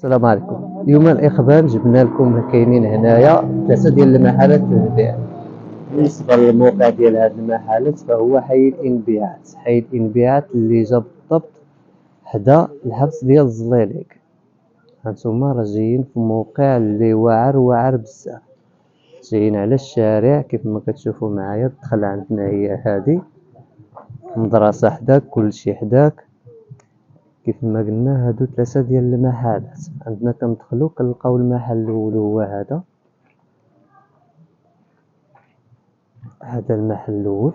السلام عليكم. اليوم الإخبار جبنا لكم كاينين هنايا 3 ديال المحلات للبيع. بالنسبة للموقع ديال هاد المحلات فهو حي الإنبيات، حي الإنبيات اللي جا بالضبط حدا الحبس ديال الزليليك. هانتوما راه جايين في موقع اللي واعر بزاف، جايين على الشارع كيف ما كتشوفوا معايا. الدخل عندنا هي هادي، مدرسة حداك، كلشي حداك. كيف ما قلنا هادو 3 ديال المحلات. عندنا كندخلو كنلقاو المحل الاول هو هذا المحل الاول.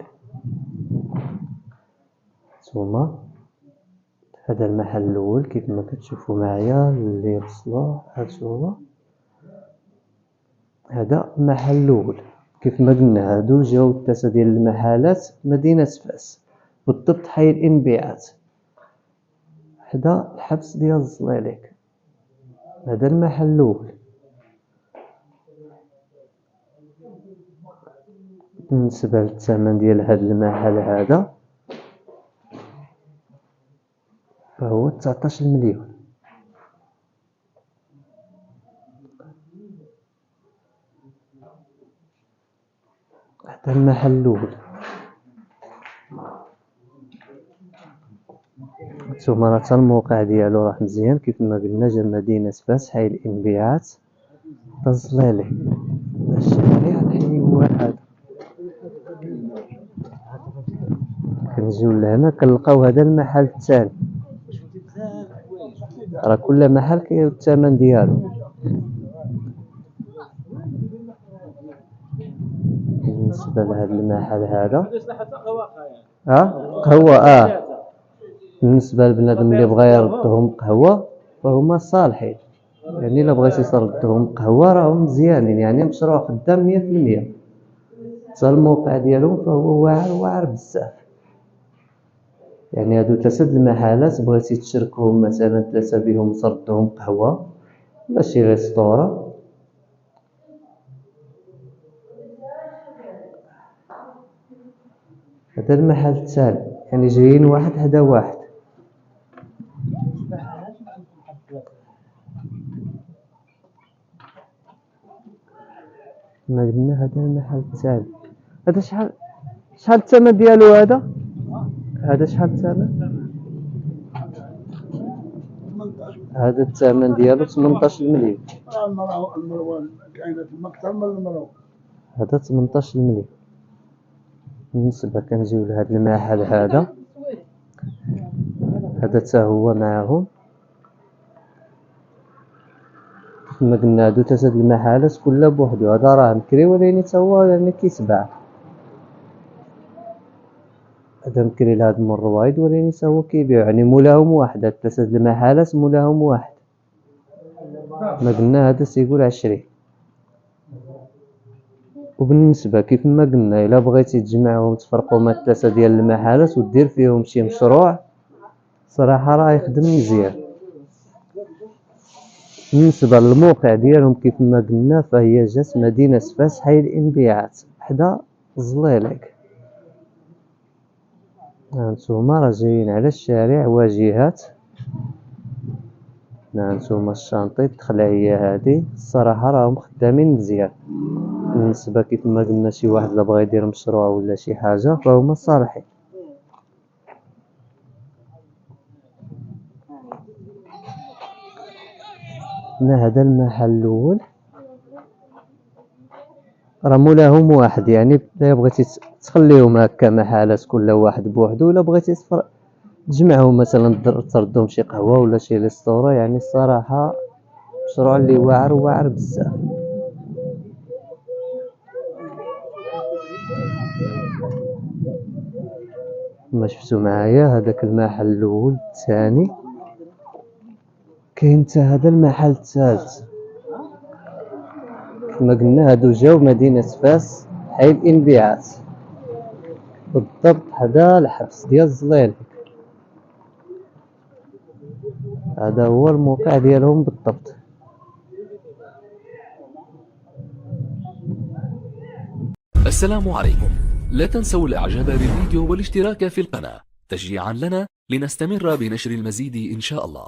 نتوما هذا المحل الاول كيف ما كتشوفوا معايا اللي وصلوا. هو هذا المحل الاول. كيف ما قلنا هادو جاو 3 ديال المحلات مدينة فاس، بالضبط حي الانبيات حدا الحبس ديال الزليليك. هذا المحل الاول. بالنسبة للثمن ديال هذا المحل هذا فهو 19 مليون. هذا المحل الاول. نتوما راه حتى الموقع ديالو راه مزيان كيف ما قلنا، جا مدينة فاس حي الانبيات تزليلي. الشارع الحي هو هذا. كنجيو لهنا كنلقاو هذا المحل الثاني. راه كل محل كاين الثمن ديالو. بالنسبة لهذا المحل هذا قهوة. بالنسبة لبنادم اللي بغا يردهم قهوة فهما صالحين، يعني الا بغيتي تردهم قهوة راهم مزيانين، يعني مشروع خدام 100%. حتى الموقع ديالهم فهو واعر بزاف. يعني هادو 3 المحلات بغيتي تشركهم مثلا 3 بهم تردهم قهوة ولا شي ريستورا. هذا المحل الثاني، يعني جايين واحد حدا واحد. ما قلنا هذا المحل الثاني. هذا شحال الثمن ديالو؟ هذا شحال الثمن؟ هذا الثمن ديالو 18 مليون. هذا 18 مليون. بالنسبة كنجيو لهذا المحل هذا حتى هو معاهم. كما قلنا هادو 3 المحلات كلها بوحدو. هذا راه مكري ولكن حتى هو يعني كيتباع. هذا مكري لهاد الرويد ولكن حتى هو كيبيع، يعني مولاهم واحد. هاد 3 المحلات مولاهم واحد. ما قلنا هذا سيقول 20. وبالنسبة كيف ما قلنا الا بغيتي تجمعهم تفرقوا ما 3 ديال المحلات ودير فيهم شي مشروع صراحة راه يخدم مزيان. بالنسبة للموقع ديالهم كيف ما قلنا فهي جات مدينة فاس حي الانبيات حدا زليليك. هانتوما راه جايين على الشارع واجهات. هانتوما الشانطي الدخلة هي هادي. الصراحة راهم خدامين مزيان. بالنسبة كيف ما قلنا شي واحد لا بغا يدير مشروع ولا شي حاجة فهما صالحين. هذا المحل الاول راه مولاهم واحد، يعني الا بغيتي تخليهم هكا محلات كل واحد بوحدو، ولا بغيتي تجمعهم مثلا تردهم شي قهوة ولا شي ريستورا. يعني الصراحة مشروع اللي واعر بزاف. كما شفتوا معايا هذاك المحل الاول الثاني، كاين حتى هذا المحل الثالث. كما قلنا هادو جاو مدينة فاس حي الانبيات بالضبط حدا الحبس ديال الزليليك. هذا هو الموقع ديالهم بالضبط. السلام عليكم. لا تنسوا الاعجاب بالفيديو والاشتراك في القناة تشجيعا لنا لنستمر بنشر المزيد إن شاء الله.